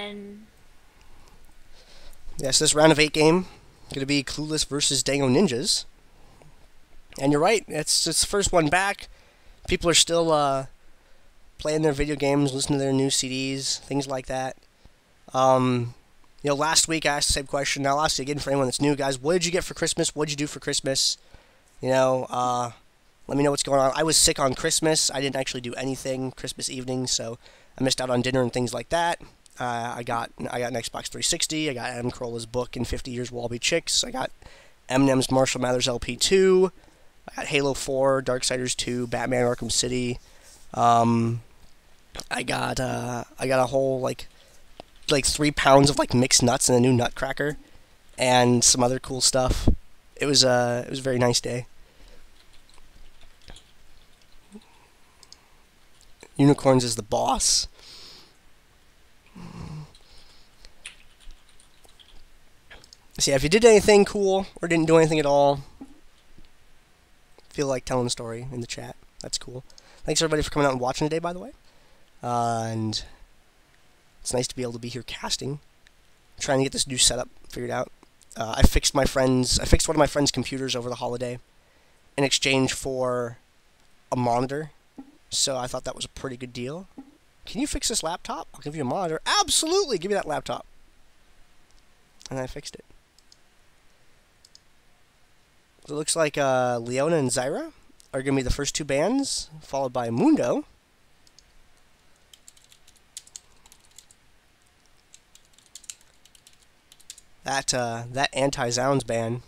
on. Yes, this round of 8 game going to be Clueless versus Dango Ninjas. And you're right, it's the first one back. People are still playing their video games, listening to their new CDs, things like that. Last week I asked the same question. Now I'll ask you again for anyone that's new, guys. What did you get for Christmas? What did you do for Christmas? Let me know what's going on. I was sick on Christmas. I didn't actually do anything Christmas evening, so I missed out on dinner and things like that. I got an Xbox 360. I got Adam Carolla's book in 50 Years We'll All Be Chicks. I got Eminem's Marshall Mathers LP 2. I got Halo 4, Darksiders 2, Batman Arkham City. I got a whole like 3 pounds of mixed nuts and a new nutcracker, and some other cool stuff. It was a very nice day. Unicorns is the boss. So yeah, if you did anything cool or didn't do anything at all, feel like telling a story in the chat. That's cool. Thanks everybody for coming out and watching today, by the way. And it's nice to be able to be here casting. Trying to get this new setup figured out. I fixed one of my friend's computers over the holiday in exchange for a monitor. So I thought that was a pretty good deal. Can you fix this laptop? I'll give you a monitor. Absolutely! Give me that laptop. And I fixed it. So it looks like Leona and Zyra are going to be the first 2 bands, followed by Mundo. That anti-Zounds band.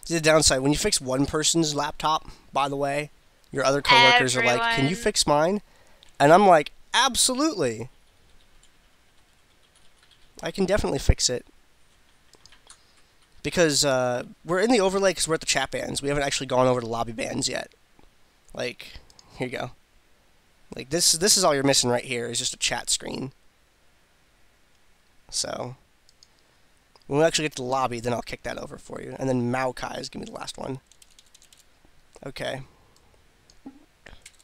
The downside, when you fix one person's laptop, by the way, your other coworkers are like, "Can you fix mine?" And I'm like, "Absolutely. I can definitely fix it." Because we're in the overlay because we're at the chat bands. We haven't actually gone over to lobby bands yet. Here you go. This is all you're missing right here is just a chat screen. So when we actually get to the lobby, then I'll kick that over for you. And then Maokai is going to be the last one. Okay.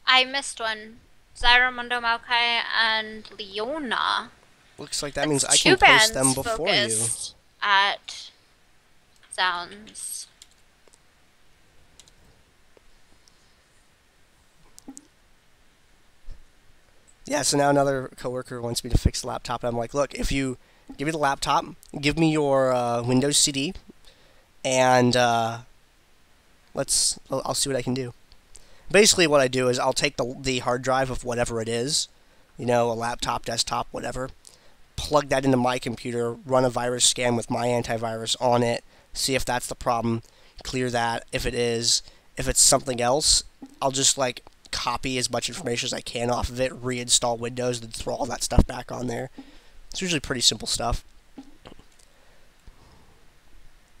I missed one. Zyra, Mundo, Maokai, and Leona. Looks like that means I can post them before you. At Zounds. Yeah, so now another coworker wants me to fix the laptop. I'm like, look, if you give me the laptop, give me your Windows CD, and I'll see what I can do. Basically, what I do is I'll take the hard drive of whatever it is, a laptop, desktop, whatever, plug that into my computer, run a virus scan with my antivirus on it, see if that's the problem, clear that. If it's something else, I'll just copy as much information as I can off of it, reinstall Windows, then throw all that stuff back on there. It's usually pretty simple stuff.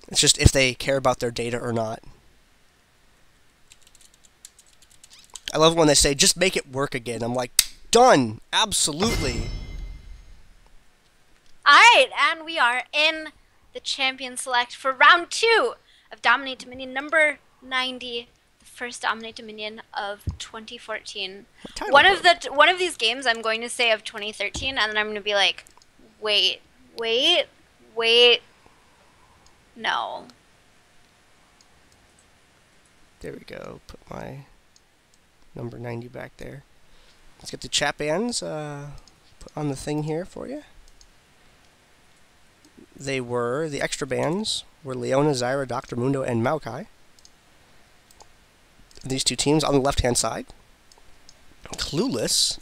It's just if they care about their data or not. I love when they say, just make it work again. I'm like, done! Absolutely! Alright, and we are in the champion select for round 2 of Dominate Dominion number 90. First Dominate Dominion of 2014. One of these games I'm going to say of 2013, and then I'm going to be like, wait, no. There we go. Put my number 90 back there. Let's get the chat bands put on the thing here for you. The extra bands were Leona, Zyra, Dr. Mundo, and Maokai. These 2 teams on the left-hand side, Clueless.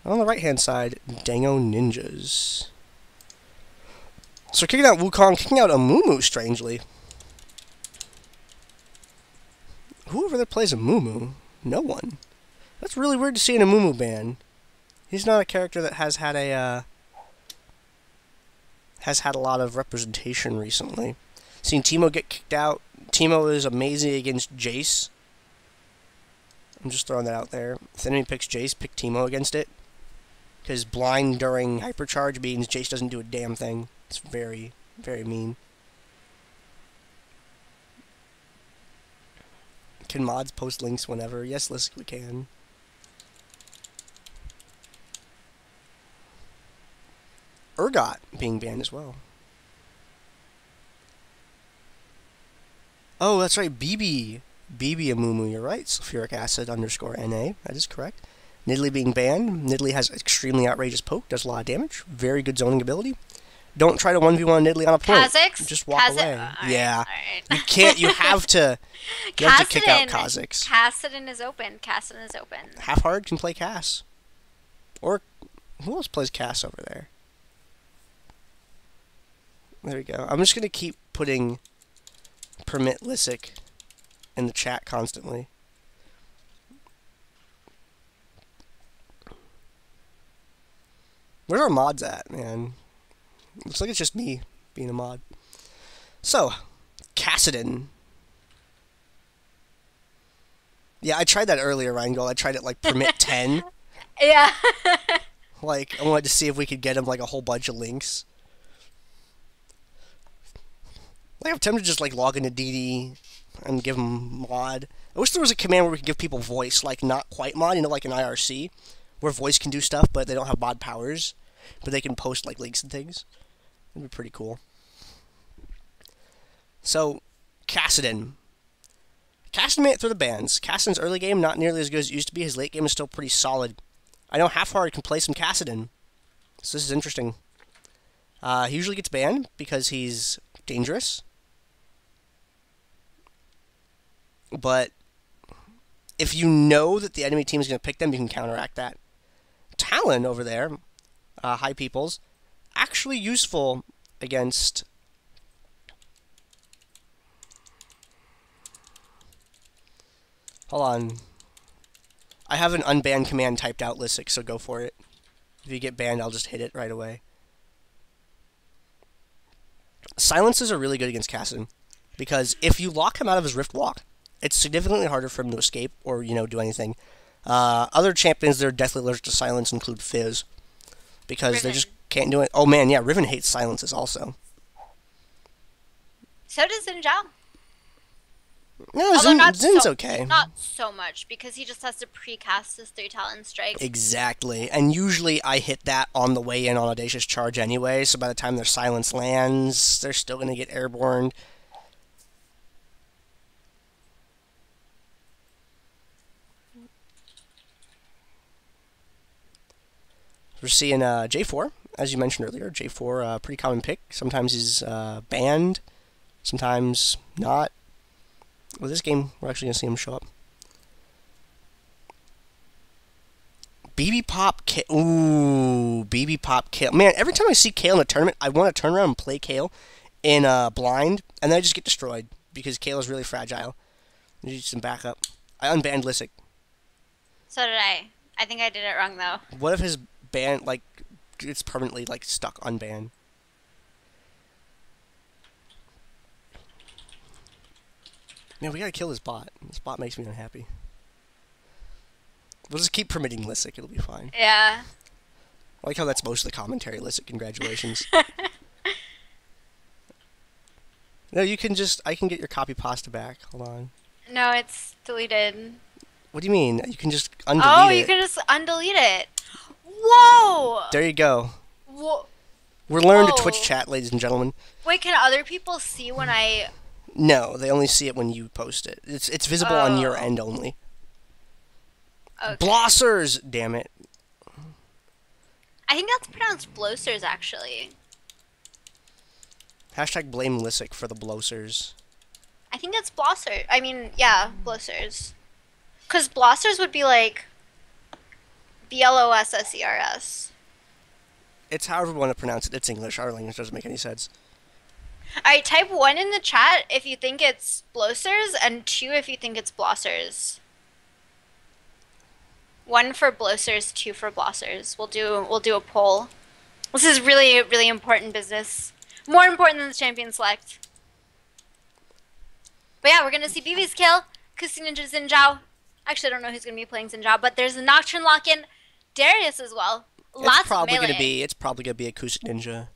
On the right-hand side, Dango Ninjas. So kicking out Wukong, kicking out Amumu, strangely. Who over there plays Amumu? No one. That's really weird to see in a Amumu ban. He's not a character that has had a lot of representation recently. Seen Teemo get kicked out. Teemo is amazing against Jace. I'm just throwing that out there. If the enemy picks Jace, pick Teemo against it. Because blind during hypercharge means Jace doesn't do a damn thing. It's very, very mean. Can mods post links whenever? Yes, Lisk, we can. Urgot being banned as well. Oh, that's right, BB. BB Amumu, you're right. Sulfuric acid _NA. That is correct. Nidalee being banned. Nidalee has extremely outrageous poke, does a lot of damage. Very good zoning ability. Don't try to 1v1 Nidalee on a point. Kha'Zix? Just walk away. Yeah. All right. You can't, you have to kick out Kha'Zix. Kassadin is open. Kassadin is open. Half Hard can play Cass. Or, who else plays Cass over there? There we go. I'm just going to keep putting permit Lissick in the chat constantly. Where are mods at, man? Looks like it's just me being a mod. So, Kassadin. Yeah, I tried that earlier, Rheingold. I tried it like permit 10. Yeah. Like, I wanted to see if we could get him like a whole bunch of links. Like, I'm tempted to just like log into DD and give him mod. I wish there was a command where we could give people voice, like not quite mod, you know, like an IRC, where voice can do stuff, but they don't have mod powers, but they can post like links and things. That'd be pretty cool. So, Kassadin. Kassadin made it through the bans. Kassadin's early game not nearly as good as it used to be. His late game is still pretty solid. I know Half Hard can play some Kassadin, so this is interesting. He usually gets banned because he's dangerous. But if you know that the enemy team is going to pick them, you can counteract that. Talon over there, High Peoples, actually useful against... Hold on. I have an unban command typed out, Lissick, so go for it. If you get banned, I'll just hit it right away. Silences are really good against Kassadin, because if you lock him out of his Rift Walk, it's significantly harder for him to escape or, you know, do anything. Other champions that are deathly allergic to silence include Fizz, because Riven. they just can't do it. Oh man, yeah, Riven hates silences also. So does Xin Zhao. No, Zin's okay. Not so much, because he just has to precast his 3 Talon strike. Exactly, and usually I hit that on the way in on Audacious Charge anyway, so by the time their silence lands, they're still going to get airborne. We're seeing J4, as you mentioned earlier. J4, pretty common pick. Sometimes he's banned, sometimes not. Well, this game, we're actually going to see him show up. BB Pop Kale. Ooh, BB Pop Kale. Man, every time I see Kale in a tournament, I want to turn around and play Kale in blind, and then I just get destroyed because Kale is really fragile. I need some backup. I unbanned Lissick. So did I. I think I did it wrong, though. What if his ban, like, it's permanently, like, stuck unbanned? Man, we gotta kill this bot. This bot makes me unhappy. We'll just keep permitting Lissick, it'll be fine. Yeah. I like how that's most of the commentary, Lissick, congratulations. No, you can just, I can get your copy pasta back, hold on. No, it's deleted. What do you mean? You can just undelete it. Oh, you can just undelete it. Whoa! There you go. Whoa. We're learning to Twitch chat, ladies and gentlemen. Wait, can other people see when I... No, they only see it when you post it. It's visible on your end only. Okay. Blossers! Damn it. I think that's pronounced Blosers, actually. Hashtag blame Lissick for the Blossers. I think that's Blosser. I mean, yeah, Blosers. Because Blossers would be like... B-L-O-S-S-E-R-S. It's however we want to pronounce it. It's English. Our language doesn't make any sense. Alright, type 1 in the chat if you think it's Blosers, and 2 if you think it's Blossers. 1 for Blosers, 2 for Blossers. We'll do a poll. This is really, really important business. More important than the champion select. But yeah, we're gonna see BB's kill. Kusi Ninja Xin Zhao. Actually, I don't know who's gonna be playing Xin Zhao, but there's a Nocturne lock-in. Darius as well. Lots of melee. It's probably gonna be Acoustic Ninja.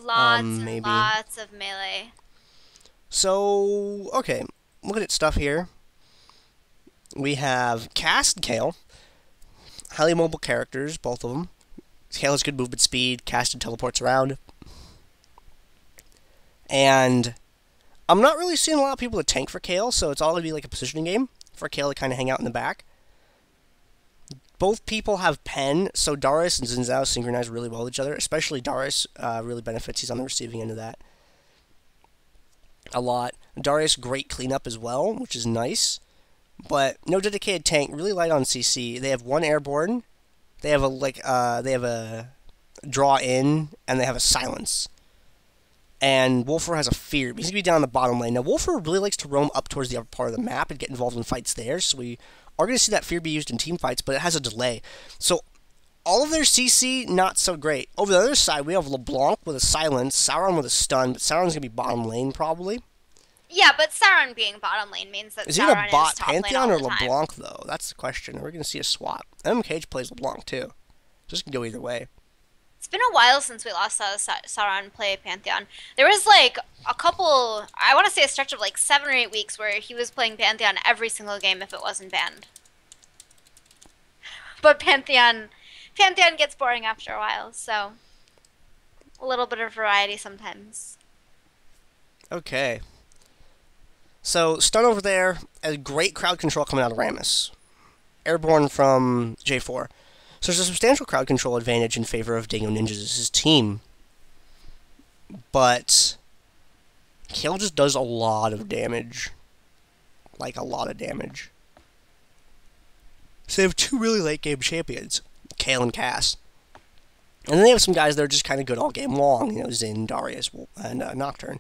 Lots maybe. and lots of melee. So, okay, looking at stuff here. we have Cass and Kale. Highly mobile characters, both of them. Kale has good movement speed. Cass teleports around. And I'm not really seeing a lot of people to tank for Kale, so it's all going to be like a positioning game for Kale to kind of hang out in the back. Both people have pen, so Darius and Xin Zhao synchronize really well with each other. Especially Darius really benefits. He's on the receiving end of that a lot. Darius, great cleanup as well, which is nice. But no dedicated tank, really light on CC. They have one airborne. They have a draw in, and they have a silence. And Wolfer has a fear. He's going to be down in the bottom lane. Now, Wolfer really likes to roam up towards the upper part of the map and get involved in fights there, so we are going to see that fear be used in team fights, but it has a delay. So, all of their CC, not so great. Over the other side, we have LeBlanc with a silence, Sauron with a stun, but Sauron's going to be bottom lane, probably. Yeah, but Sauron being bottom lane means that is he Sauron a bot is top Pantheon lane or all the time. LeBlanc, though? That's the question. We're going to see a swap. MKH plays LeBlanc, too. Just can go either way. It's been a while since we last saw Sauron play Pantheon. There was like a couple, I want to say a stretch of like 7 or 8 weeks where he was playing Pantheon every single game if it wasn't banned. But Pantheon gets boring after a while, so a little bit of variety sometimes. Okay. So, stun over there, a great crowd control coming out of Rammus. Airborne from J4. So there's a substantial crowd control advantage in favor of Dango Ninjas' team. But Kale just does a lot of damage. Like, a lot of damage. So they have two really late game champions, Kale and Cass. And then they have some guys that are just kind of good all game long, you know, Xin, Darius, and Nocturne.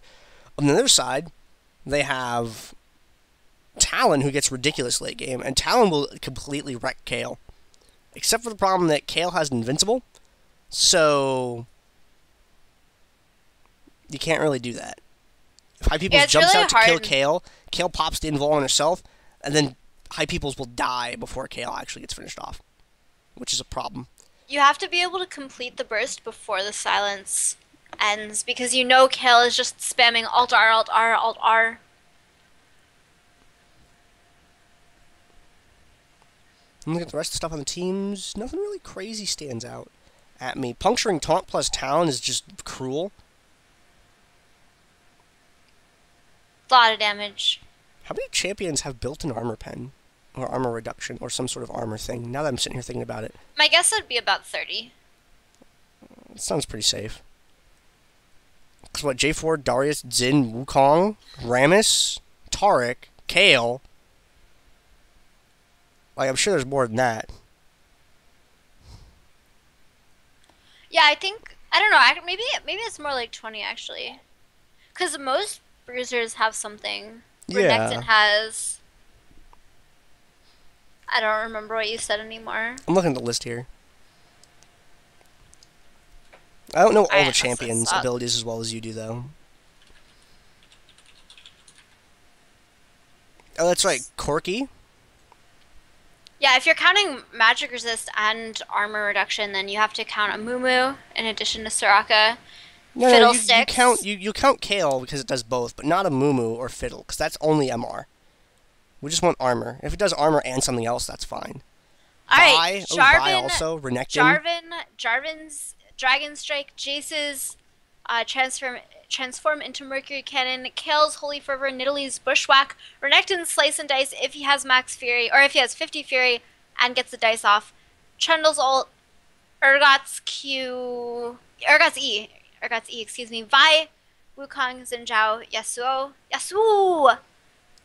On the other side, they have Talon, who gets ridiculous late game, and Talon will completely wreck Kale. Except for the problem that Kale has Invincible, so you can't really do that. If High Peoples jumps really out to kill Kale, Kale pops the invul on herself, and then High Peoples will die before Kale actually gets finished off, which is a problem. You have to be able to complete the burst before the silence ends, because you know Kale is just spamming Alt-R, Alt-R, Alt-R. I'm looking at the rest of the stuff on the teams. Nothing really crazy stands out at me. Puncturing Taunt plus Talon is just cruel. A lot of damage. How many champions have built-in armor pen? Or armor reduction, or some sort of armor thing? Now that I'm sitting here thinking about it. My guess would be about 30. It sounds pretty safe. Because what, J4, Darius, Xin, Wukong, Rammus, Taric, Kale. Like, I'm sure there's more than that. Yeah, I think, I don't know, maybe it's more like 20 actually. Because most bruisers have something. Yeah. Renekton has... I don't remember what you said anymore. I'm looking at the list here. I don't know all the champions' abilities as well as you do, though. Oh, that's right. Corki? Yeah, if you're counting magic resist and armor reduction, then you have to count Amumu in addition to Soraka. No, Fiddlesticks. you count Kale because it does both, but not Amumu or Fiddle, because that's only MR. We just want armor. If it does armor and something else, that's fine. Alright, Vi also, Renekton. Jarvan's Dragon Strike, Jace's transform into Mercury Cannon, Kale's Holy Fervor, Nidalee's Bushwhack, Renekton's Slice and Dice if he has max Fury, or if he has 50 Fury and gets the dice off, Trundle's ult, Urgot's E, excuse me, Vi, Wukong, Xin Zhao, Yasuo,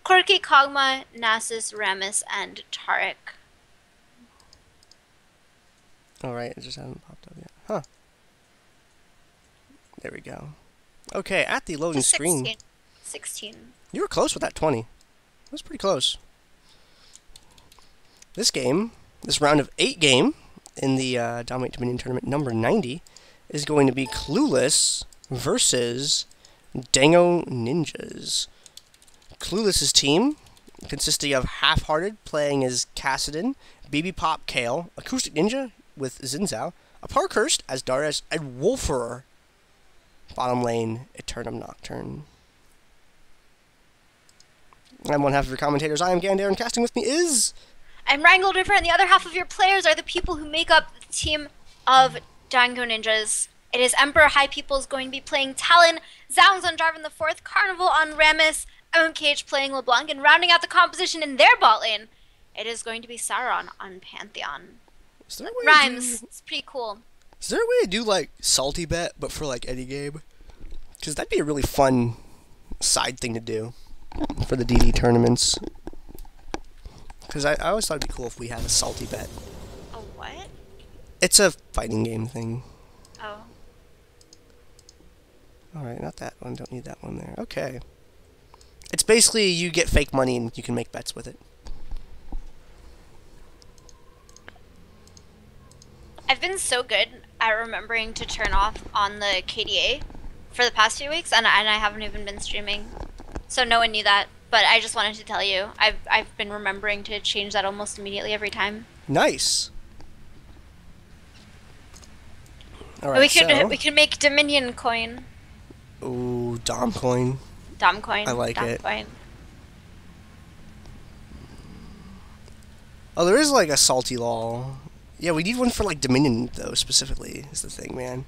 Corki, Kog'Maw, Nasus, Rammus, and Taric. Alright, it just hasn't popped up yet. Huh. There we go. Okay, at the loading screen. 16. You were close with that 20. That was pretty close. This game, this round of 8 game in the Dominate Dominion tournament number 90 is going to be Clueless versus Dango Ninjas. Clueless's team, consisting of Half-Hearted playing as Cassidon, BB Pop Kale, Acoustic Ninja with Xin Zhao, a Parkhurst as Darius, and Wolferer, bottom lane, Eternum Nocturne. I'm one half of your commentators. I am Gander, and casting with me is... I'm Wrangled River, and the other half of your players are the people who make up the team of Dango Ninjas. It is Emperor High People is going to be playing Talon, Zounds on Jarvan the 4th, Carnival on Rammus, MMKH playing LeBlanc, and rounding out the composition in their bot lane, it is going to be Sauron on Pantheon. Is there a way Rhymes. It's pretty cool. Is there a way to do, like, salty bet, but for, like, any game? Because that'd be a really fun side thing to do for the DD tournaments. Because I always thought it'd be cool if we had a salty bet. A what? It's a fighting game thing. Oh. Alright, not that one. Don't need that one there. Okay. It's basically you get fake money and you can make bets with it. I've been so good at remembering to turn off on the KDA for the past few weeks, and I haven't even been streaming. So no one knew that, but I just wanted to tell you. I've been remembering to change that almost immediately every time. Nice. All right, we could make Dominion coin. Ooh, Dom coin. Dom coin. I like Dom it. Coin. Oh, there is like a salty law. Yeah, we need one for like Dominion though, specifically is the thing, man.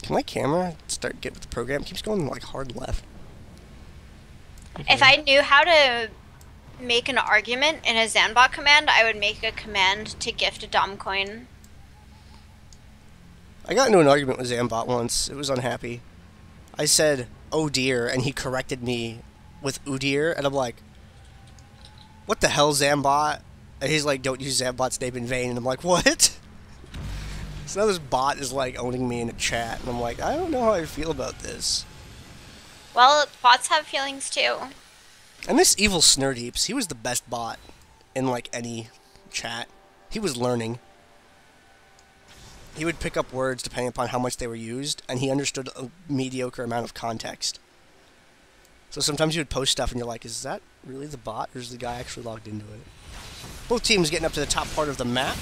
Can my camera get with the program? It keeps going like hard left. Okay. If I knew how to make an argument in a Zanbot command, I would make a command to gift a Dom coin. I got into an argument with Zambot once. It was unhappy. I said, "Oh dear," and he corrected me with "Oh dear," and I'm like, "What the hell, Zambot?" And he's like, "Don't use Zambot's name in vain," and I'm like, "What?" So now this bot is like owning me in a chat, and I'm like, I don't know how I feel about this. Well, bots have feelings too. And this evil Snurdeeps, he was the best bot in like any chat. He was learning. He would pick up words depending upon how much they were used, and he understood a mediocre amount of context. So sometimes you would post stuff and you're like, is that really the bot, or is the guy actually logged into it? Both teams getting up to the top part of the map.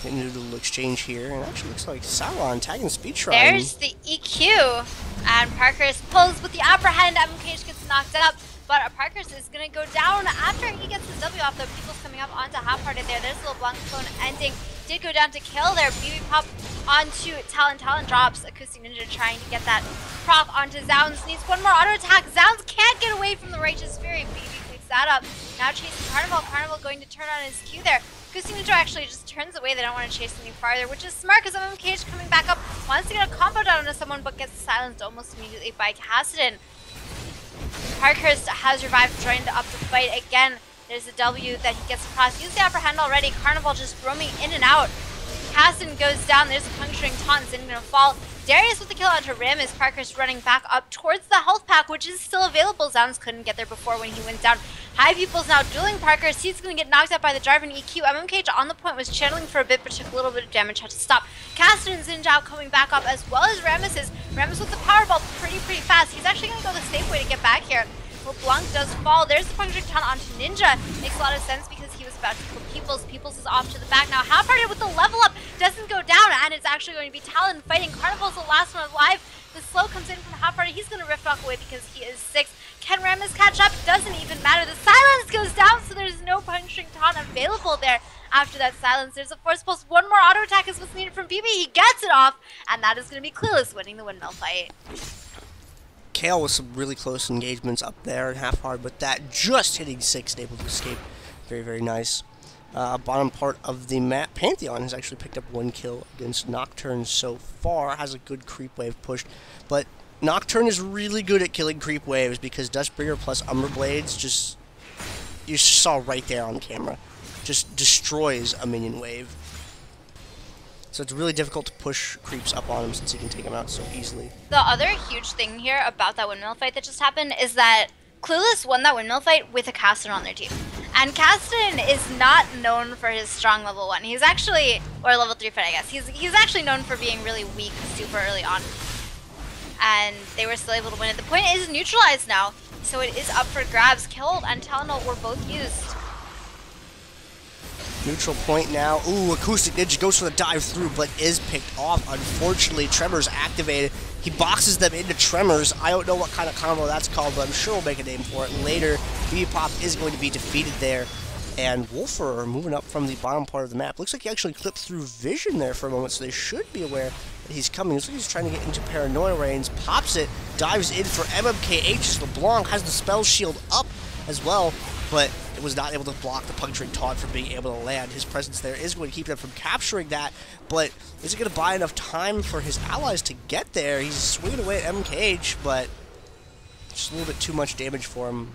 Getting into a little exchange here, and it actually looks like Sauron tagging Speedtron. There's the EQ, and Parkhurst pulls with the apprehend. MMKH gets knocked up, but Parkhurst is going to go down after he gets his W off, though. People's coming up onto half-hearted there. There's a little Blanc clone ending. Did go down to kill there. BB pop onto Talon. Talon drops. Acoustic Ninja trying to get that proc onto Zounds. Needs one more auto attack. Zounds can't get away from the Righteous Fury. BB picks that up. Now chasing Carnival. Carnival going to turn on his Q there. Acoustic Ninja actually just turns away. They don't want to chase any farther, which is smart because MMKH coming back up. Wants to get a combo down onto someone, but gets silenced almost immediately by Kassadin. Parkhurst has revived, joined up the fight again. There's a W that he gets across. Use the upper hand already. Carnival just roaming in and out. Kassadin goes down. There's a puncturing taunt. Zin gonna fall. Darius with the kill onto Rammus. Parkhurst running back up towards the health pack, which is still available. Zounds couldn't get there before when he went down. High People's now dueling Parkhurst. He's going to get knocked out by the Jarvan EQ. MMKH on the point was channeling for a bit, but took a little bit of damage. Had to stop. Kassadin and Zinjao coming back up, as well as Rammus is. Rammus with the Powerball pretty fast. He's actually going to go the safe way to get back here. LeBlanc does fall. There's the puncturing taunt onto Ninja. Makes a lot of sense because he was about to kill Peoples. Peoples is off to the back now. Half-hearted with the level up doesn't go down, and it's actually going to be Talon fighting. Carnival's the last one alive. The slow comes in from Half-hearted. He's going to rift off away because he is 6. Can Rammus catch up? Doesn't even matter. The silence goes down, so there's no puncturing taunt available there. After that silence, there's a force pulse. One more auto attack is what's needed from BB. He gets it off, and that is going to be Clueless winning the windmill fight. Kale with some really close engagements up there and half hard, but that just hitting 6 and able to escape. Very nice. Bottom part of the map, Pantheon has actually picked up 1 kill against Nocturne so far. Has a good creep wave push, but Nocturne is really good at killing creep waves because Dustbringer plus Umber Blades just, you saw right there on camera, just destroys a minion wave. So it's really difficult to push creeps up on him since he can take them out so easily. The other huge thing here about that windmill fight that just happened is that Clueless won that windmill fight with a Kassadin on their team. And Kassadin is not known for his strong level 1. He's actually, or level 3 fight I guess, he's actually known for being really weak super early on. And they were still able to win it. The point is neutralized now, so it is up for grabs. Killed and Talonol were both used. Neutral point now. Ooh, Acoustic Ninja goes for the dive through, but is picked off. Unfortunately, Tremors activated. He boxes them into Tremors. I don't know what kind of combo that's called, but I'm sure we'll make a name for it later. BB Pop is going to be defeated there. And Wolfer moving up from the bottom part of the map. Looks like he actually clipped through vision there for a moment, so they should be aware that he's coming. Looks like he's trying to get into Paranoia range. Pops it, dives in for MMKH. LeBlanc has the spell shield up as well, but it was not able to block the puncturing taunt from being able to land. His presence there is going to keep them from capturing that, but is it going to buy enough time for his allies to get there? He's swinging away at MMKH, but just a little bit too much damage for him.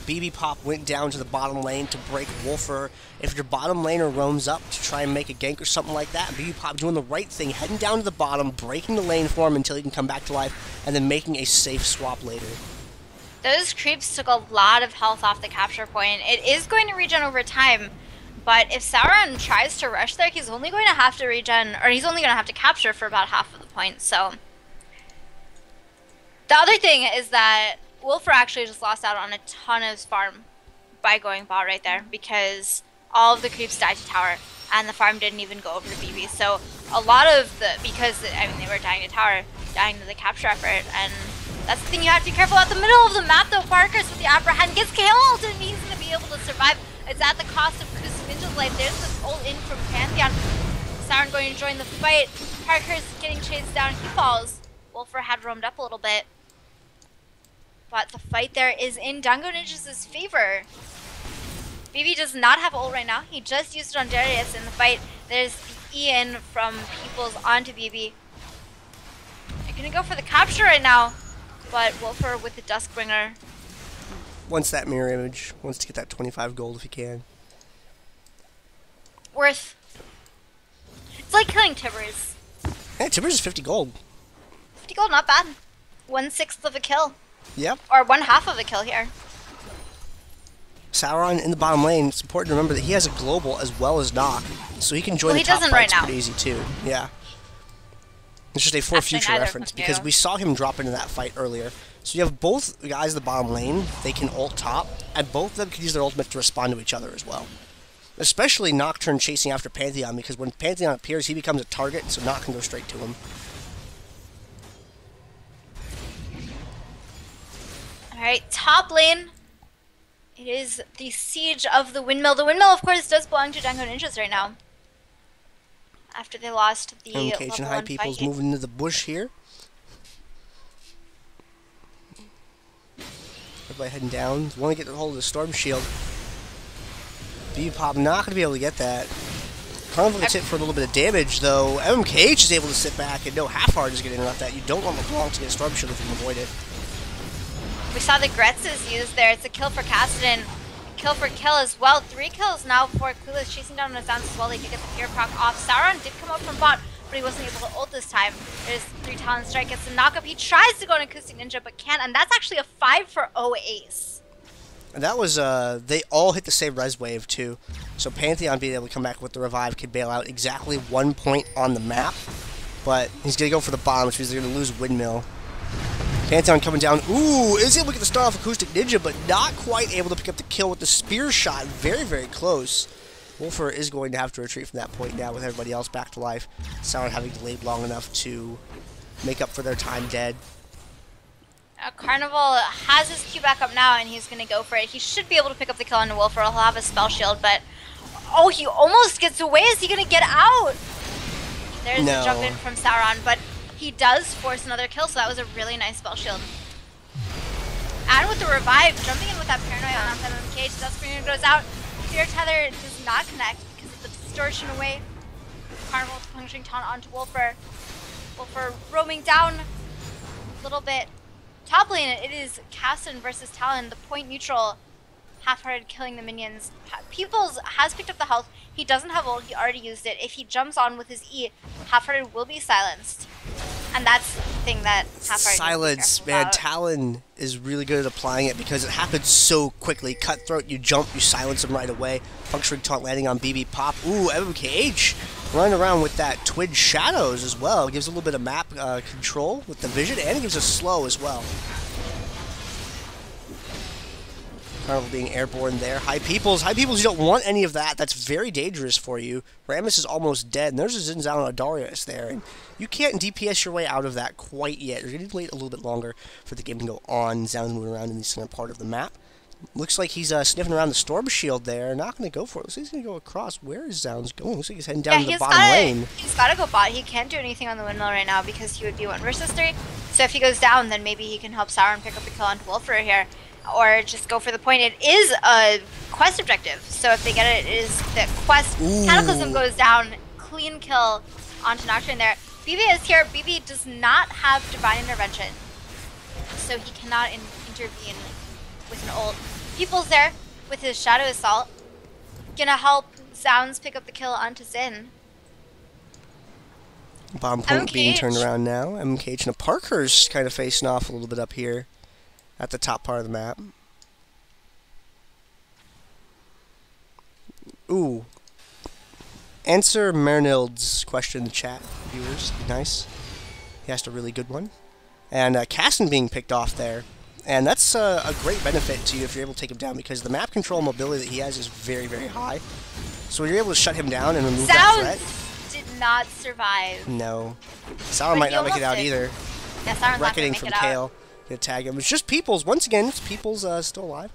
BB Pop went down to the bottom lane to break Wolfer. If your bottom laner roams up to try and make a gank or something like that, BB Pop doing the right thing, heading down to the bottom, breaking the lane for him until he can come back to life, and then making a safe swap later. Those creeps took a lot of health off the capture point. It is going to regen over time, but if Sauron tries to rush there, he's only going to have to regen, or he's only going to have to capture for about half of the point, so. The other thing is that Wolfer actually just lost out on a ton of farm by going bot right there, because all of the creeps died to tower, and the farm didn't even go over to BB. So a lot of the, because, I mean, they were dying to tower, dying to the capture effort, and that's the thing you have to be careful at. The middle of the map, though, Parker's with the apprehend gets killed, and he's going to be able to survive. It's at the cost of Acoustic Ninja's life. There's this ult in from Pantheon. Sauron going to join the fight. Parker's getting chased down. He falls. Wolfer had roamed up a little bit, but the fight there is in Dango Ninja's favor. BB does not have ult right now. He just used it on Darius in the fight. There's the E-in from Peoples onto BB. They're going to go for the capture right now, but Wolfer with the Duskbringer. Wants that mirror image. Wants to get that 25 gold if he can. Worth. It's like killing Tibbers. Hey, Tibbers is 50 gold. 50 gold, not bad. 1/6 of a kill. Yep. Or 1/2 of a kill here. Sauron in the bottom lane. It's important to remember that he has a global as well as knock, so he can join the top fights right now. pretty easy too. Yeah. It's just a for future reference because we saw him drop into that fight earlier. So you have both guys in the bottom lane. They can ult top, and both of them can use their ultimate to respond to each other as well. Especially Nocturne chasing after Pantheon, because when Pantheon appears, he becomes a target, so Noct can go straight to him. Alright, top lane. It is the Siege of the Windmill. The Windmill, of course, does belong to Dango Ninjas right now, after they lost the level 1 and High People's moving into the bush here. Everybody heading down. Want to get a hold of the Storm Shield. BB Pop not going to be able to get that. Carnival gets hit for a little bit of damage, though. MMKH is able to sit back, and no Half-Heart is getting interrupt that. You don't want LeBlanc to get a Storm Shield if you can avoid it. We saw the Gretzes used there. It's a kill for Cassidy. Kill for kill as well. 3 kills now for Clueless, chasing down Nazans as well. They did get the fear proc off. Sauron did come up from bot, but he wasn't able to ult this time. There's 3 talent strike, gets the knock up. He tries to go on Acoustic Ninja, but can't, and that's actually a 5 for Ro8. And that was, they all hit the same res wave, too. So Pantheon being able to come back with the revive could bail out exactly 1 point on the map. But he's going to go for the bomb, which means they're going to lose Windmill. Pantheon coming down. Ooh, is able to get the start off Acoustic Ninja, but not quite able to pick up the kill with the spear shot. Very, very close. Wolfer is going to have to retreat from that point now with everybody else back to life. Sauron having delayed long enough to make up for their time dead. Carnival has his Q back up now, and he's going to go for it. He should be able to pick up the kill on Wolfer. He'll have a spell shield, but oh, he almost gets away. Is he going to get out? There's a jump in from Sauron, but he does force another kill, so that was a really nice spell shield. And with the revive, jumping in with that paranoia on MMKH, Duskbringer goes out. Fear Tether does not connect because of the distortion away. Carnival puncturing taunt onto Wolfer. Wolfer roaming down a little bit. Top lane, it is Caston versus Talon, the point neutral, half-hearted killing the minions. Peoples has picked up the health. He doesn't have ult, he already used it. If he jumps on with his E, half-hearted will be silenced. And that's the thing that half-hearted silence, man, Talon is really good at applying it because it happens so quickly. Cutthroat, you jump, you silence him right away. Puncturing taunt landing on BB Pop. Ooh, MMKH running around with that Twin Shadows as well. Gives a little bit of map control with the vision, and it gives us slow as well. Carnival being airborne there. High Peoples, you don't want any of that. That's very dangerous for you. Rammus is almost dead, and there's a Xin Zhao and a Darius there, and you can't DPS your way out of that quite yet. You're going to wait a little bit longer for the game to go on. Zhao's moving around in the center part of the map. Looks like he's sniffing around the Storm Shield there. Not going to go for it. Looks like he's going to go across. Where is Zhao's going? Looks like he's heading down to the bottom lane. He's got to go bot. He can't do anything on the windmill right now because he would be 1 versus 3. So if he goes down, then maybe he can help Sauron pick up a kill onto Wolfer here. Or just go for the point. It is a quest objective. So if they get it, it is the quest. Ooh. Cataclysm goes down. Clean kill onto Nocturne there. BB is here. BB does not have Divine Intervention. So he cannot intervene with an ult. People's there with his Shadow Assault. Gonna help Sounds pick up the kill onto Xin. Bomb point being turned around now. MKH and a Parkhurst kind of facing off a little bit up here at the top part of the map. Ooh. Answer Mernild's question in the chat, viewers. Nice. He asked a really good one. And Casson being picked off there. And that's a great benefit to you if you're able to take him down, because the map control mobility that he has is very, very high. So when you're able to shut him down and remove that threat... did not survive. No. Sauron might not make it out either. Yeah, Sauron's not gonna make from it out. Kale. Gonna tag him. It's just Peoples. Once again, it's Peoples still alive.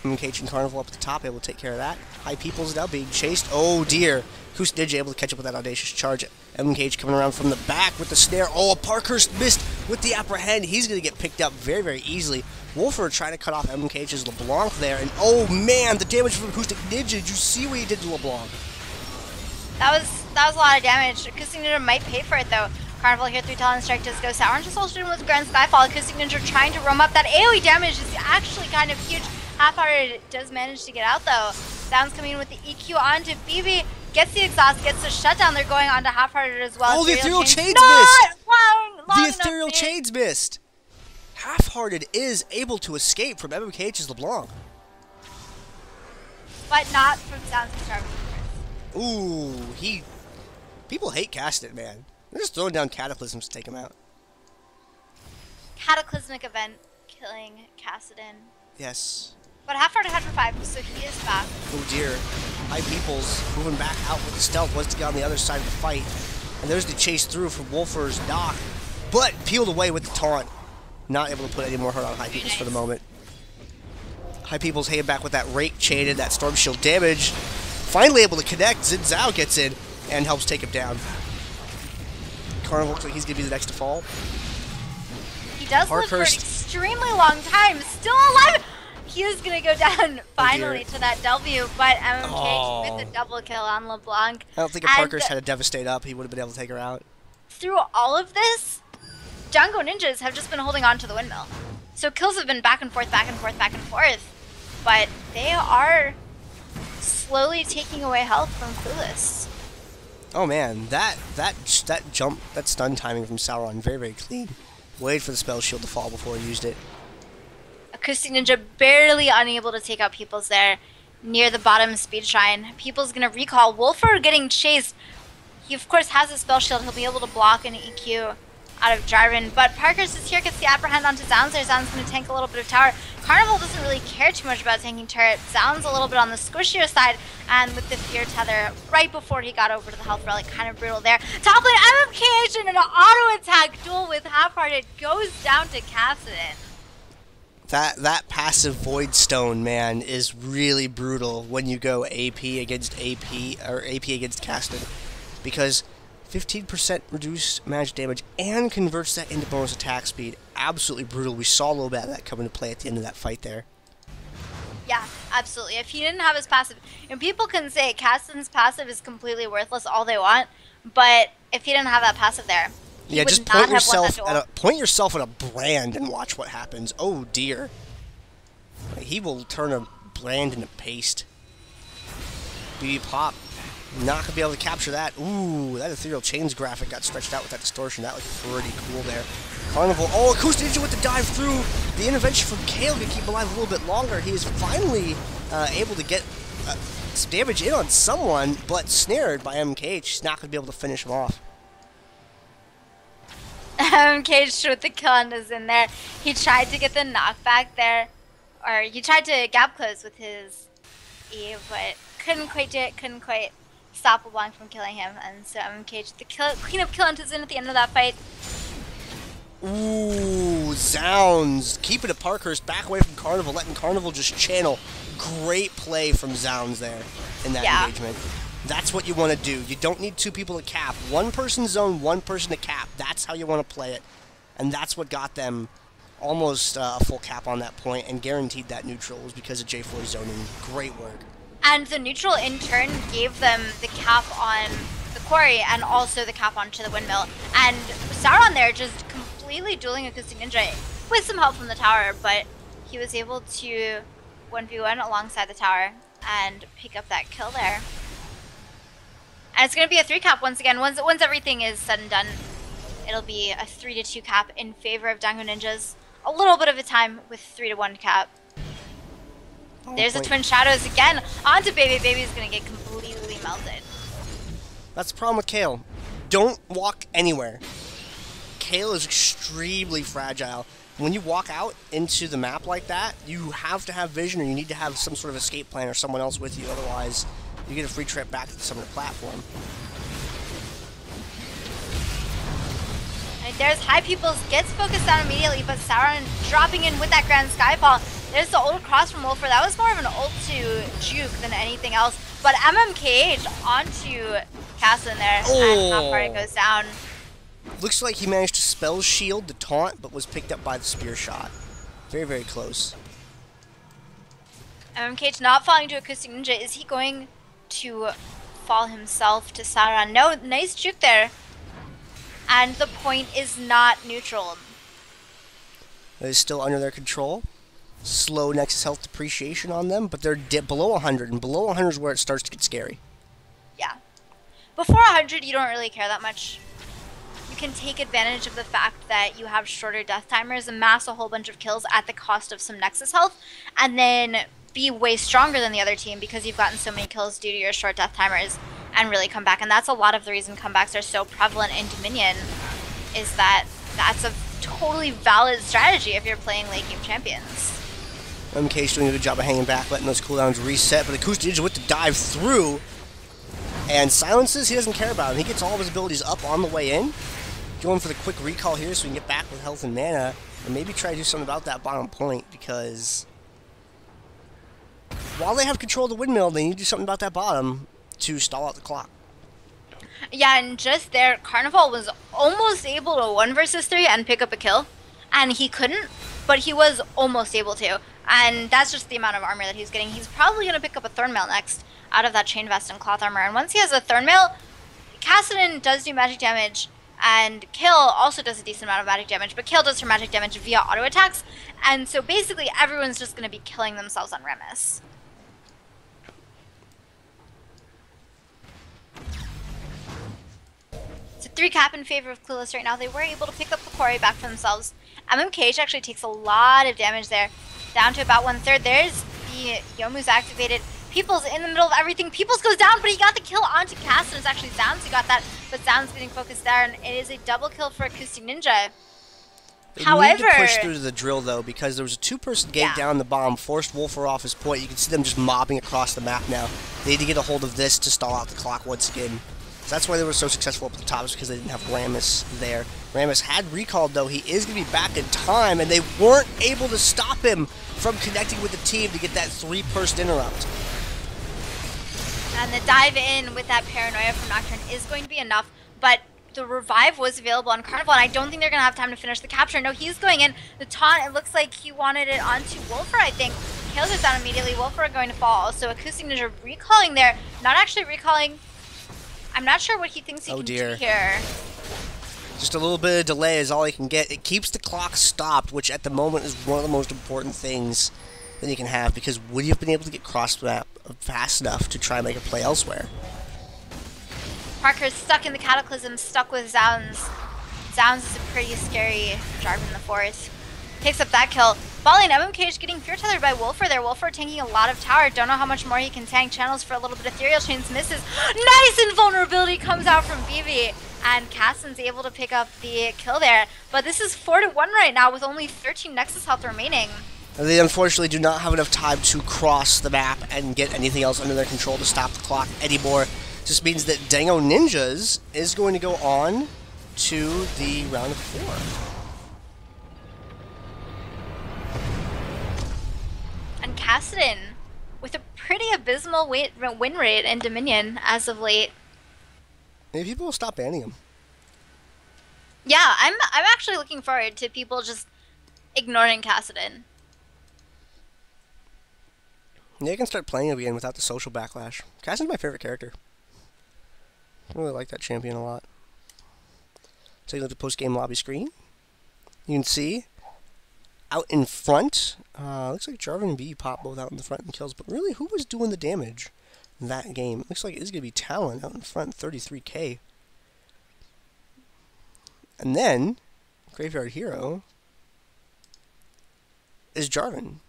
MKH and Carnival up at the top, able to take care of that. High Peoples now being chased. Oh dear. Kus Ninja able to catch up with that audacious charge. MKH coming around from the back with the snare. Oh, Parkhurst missed with the apprehend. He's going to get picked up very, very easily. Wolfer trying to cut off MKH's LeBlanc there. And oh man, the damage from Acoustic Ninja. Did you see what he did to LeBlanc? That was a lot of damage. Acoustic Ninja might pay for it though. Carnival here through Talon Strike does go Sauron just ulted him with Grand Skyfall. Acoustic Ninja trying to roam up. That AoE damage is actually kind of huge. Half-Hearted does manage to get out though. Sounds coming in with the EQ onto BB. Gets the exhaust, gets the shutdown. They're going on to Half-Hearted as well. Oh, the Ethereal Chains missed! The Ethereal Chains Chains missed! Half-Hearted is able to escape from MKH's LeBlanc. But not from Sounds and Starving. Ooh, people hate Casted, man. They're just throwing down Cataclysms to take him out. Cataclysmic event killing Cassidon. Yes. But Half-Hearted had for 5, so he is back. Oh dear. High Peoples moving back out with the stealth, wants to get on the other side of the fight. And there's the chase through from Wolfer's knock, but peeled away with the taunt. Not able to put any more hurt on High Peoples for the moment. High Peoples hanging back with that rake chain and that Storm Shield damage. Finally able to connect. Xin Zhao gets in and helps take him down. Carnival looks like he's going to be the next to fall. He does live for an extremely long time. Still alive! He is going to go down finally to that W, but MMK with a double kill on LeBlanc. I don't think if Parkhurst had to devastate up, he would have been able to take her out. Through all of this, Dango Ninjas have just been holding on to the windmill. So kills have been back and forth, back and forth, back and forth. But they are slowly taking away health from Clueless. Oh man, that jump, that stun timing from Sauron, very, very clean. Waited for the spell shield to fall before he used it. Acoustic Ninja barely unable to take out Peoples there near the bottom speed shrine. Peoples gonna recall. Wolfer getting chased. He of course has a spell shield. He'll be able to block an EQ out of Jarvan. But Parkhurst is here, gets the apprehend onto Sounds there. Sounds gonna tank a little bit of tower. Carnival doesn't really care too much about tanking turret. Sounds a little bit on the squishier side, and with the fear tether right before he got over to the health relic, kind of brutal there. Top lane MMKH in an auto attack duel with Half-Hearted goes down to Cassidon. That passive Void Stone, man, is really brutal when you go AP against AP, or AP against Caston, because 15% reduced magic damage and converts that into bonus attack speed. Absolutely brutal. We saw a little bit of that come into play at the end of that fight there. Yeah, absolutely. If he didn't have his passive, and people can say Caston's passive is completely worthless all they want, but if he didn't have that passive there, yeah, just point yourself at a brand and watch what happens. Oh dear. He will turn a brand into paste. BB Pop. Not going to be able to capture that. Ooh, that Ethereal Chains graphic got stretched out with that distortion. That looked pretty cool there. Carnival. Oh, Acoustic Ninja with the dive through. The intervention from Kale to keep him alive a little bit longer. He is finally able to get some damage in on someone, but snared by MKH. He's not going to be able to finish him off. Caged with the kill and is in there. He tried to get the knockback there, or he tried to gap close with his E, but couldn't quite do it, couldn't quite stop LeBlanc from killing him, and so Caged the cleanup kill is in at the end of that fight. Ooh, Zounds. Keeping it Parkhurst back away from Carnival, letting Carnival just channel. Great play from Zounds there in that engagement. That's what you want to do. You don't need two people to cap. One person zone, one person to cap. That's how you want to play it. And that's what got them almost a full cap on that point and guaranteed that neutral was because of J4 zoning. Great work. And the neutral in turn gave them the cap on the quarry and also the cap onto the windmill. And Sauron there just completely dueling Acoustic Ninja with some help from the tower, but he was able to 1v1 alongside the tower and pick up that kill there. And it's going to be a 3 cap once again. Once everything is said and done, it'll be a 3-2 cap in favor of Dango Ninjas. A little bit of a time with 3-1 cap. There's the Twin Shadows again onto Baby. Baby's going to get completely melted. That's the problem with Kale. Don't walk anywhere. Kale is extremely fragile. When you walk out into the map like that, you have to have vision or you need to have some sort of escape plan or someone else with you. Otherwise, you get a free trip back to the summoner platform. And there's High Peoples, gets focused down immediately, but Sauron dropping in with that Grand Skyfall. There's the ult cross from Wolfer. That was more of an ult to juke than anything else. But MMKH onto Castle in there, and top part goes down. Looks like he managed to spell shield the taunt, but was picked up by the spear shot. Very, very close. MMKH not falling to Acoustic Ninja. Is he going to fall himself to Sauron? No, nice juke there. And the point is not neutral. It is still under their control. Slow Nexus health depreciation on them, but they're below 100, and below 100 is where it starts to get scary. Yeah. Before 100, you don't really care that much. You can take advantage of the fact that you have shorter death timers, amass a whole bunch of kills at the cost of some Nexus health, and then be way stronger than the other team because you've gotten so many kills due to your short death timers and really come back. And that's a lot of the reason comebacks are so prevalent in Dominion, is that that's a totally valid strategy if you're playing late game champions. MK's doing a good job of hanging back, letting those cooldowns reset, but Acoustic Ninja with the dive through, and silences he doesn't care about. He gets all of his abilities up on the way in. Going for the quick recall here so we can get back with health and mana, and maybe try to do something about that bottom point, because while they have control of the windmill, they need to do something about that bottom to stall out the clock. Yeah, and just there, Carnival was almost able to 1 versus 3 and pick up a kill, and he couldn't, but he was almost able to. And that's just the amount of armor that he's getting. He's probably going to pick up a Thornmail next out of that Chain Vest and Cloth Armor. And once he has a Thornmail, Kassadin does do magic damage, and Kill also does a decent amount of magic damage, but Kill does her magic damage via auto attacks. And so basically everyone's just going to be killing themselves on Remus. It's a 3 cap in favor of Clueless right now. They were able to pick up the quarry back for themselves. MMKH actually takes a lot of damage there. Down to about 1/3. There's the Yomu's activated. Peoples in the middle of everything. Peoples goes down, but he got the kill onto Cast, and it's actually Zounds who got that. But Zounds getting focused there, and it is a double kill for Acoustic Ninja. They However, need to push through to the drill, though, because there was a 2-person gate down the bomb, forced Wolfer off his point. You can see them just mobbing across the map now. They need to get a hold of this to stall out the clock once again. So that's why they were so successful up at the top, is because they didn't have Ramus there. Ramus had recalled, though. He is going to be back in time, and they weren't able to stop him from connecting with the team to get that 3-person interrupt. And the dive in with that Paranoia from Nocturne is going to be enough, but the revive was available on Carnival, and I don't think they're going to have time to finish the capture. No, he's going in. The taunt, it looks like he wanted it onto Wolfer, I think. Kills it down immediately. Wolfer going to fall. So Acoustic Ninja recalling there. Not actually recalling. I'm not sure what he thinks he can do here. Just a little bit of delay is all he can get. It keeps the clock stopped, which at the moment is one of the most important things that you can have, because would you have been able to get cross-map fast enough to try and make a play elsewhere? Parker's stuck in the Cataclysm, stuck with Zounds. Zounds is a pretty scary Jarvan the Fourth. Takes up that kill. Falling, MMKH getting fear tethered by Wolfer there. Wolfer tanking a lot of tower. Don't know how much more he can tank. Channels for a little bit. Ethereal Chains misses. Nice invulnerability comes out from BB. And Caston's able to pick up the kill there. But this is 4-1 right now with only 13 Nexus health remaining. They unfortunately do not have enough time to cross the map and get anything else under their control to stop the clock anymore. This means that Dango Ninjas is going to go on to the round of 4. And Kassadin with a pretty abysmal win rate in Dominion as of late. Maybe people will stop banning him. Yeah, I'm actually looking forward to people just ignoring Kassadin. Yeah, you can start playing him again without the social backlash. Kassadin's my favorite character. I really like that champion a lot. Take a look at the post-game lobby screen. You can see out in front, looks like Jarvan and B pop both out in the front in kills, but really, who was doing the damage in that game? Looks like it's going to be Talon out in front, 33k. And then, Graveyard Hero is Jarvan,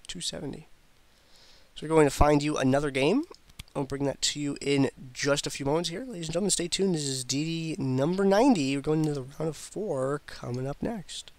270. So we're going to find you another game. I'll bring that to you in just a few moments here. Ladies and gentlemen, stay tuned. This is DD number 90. We're going into the round of 4 coming up next.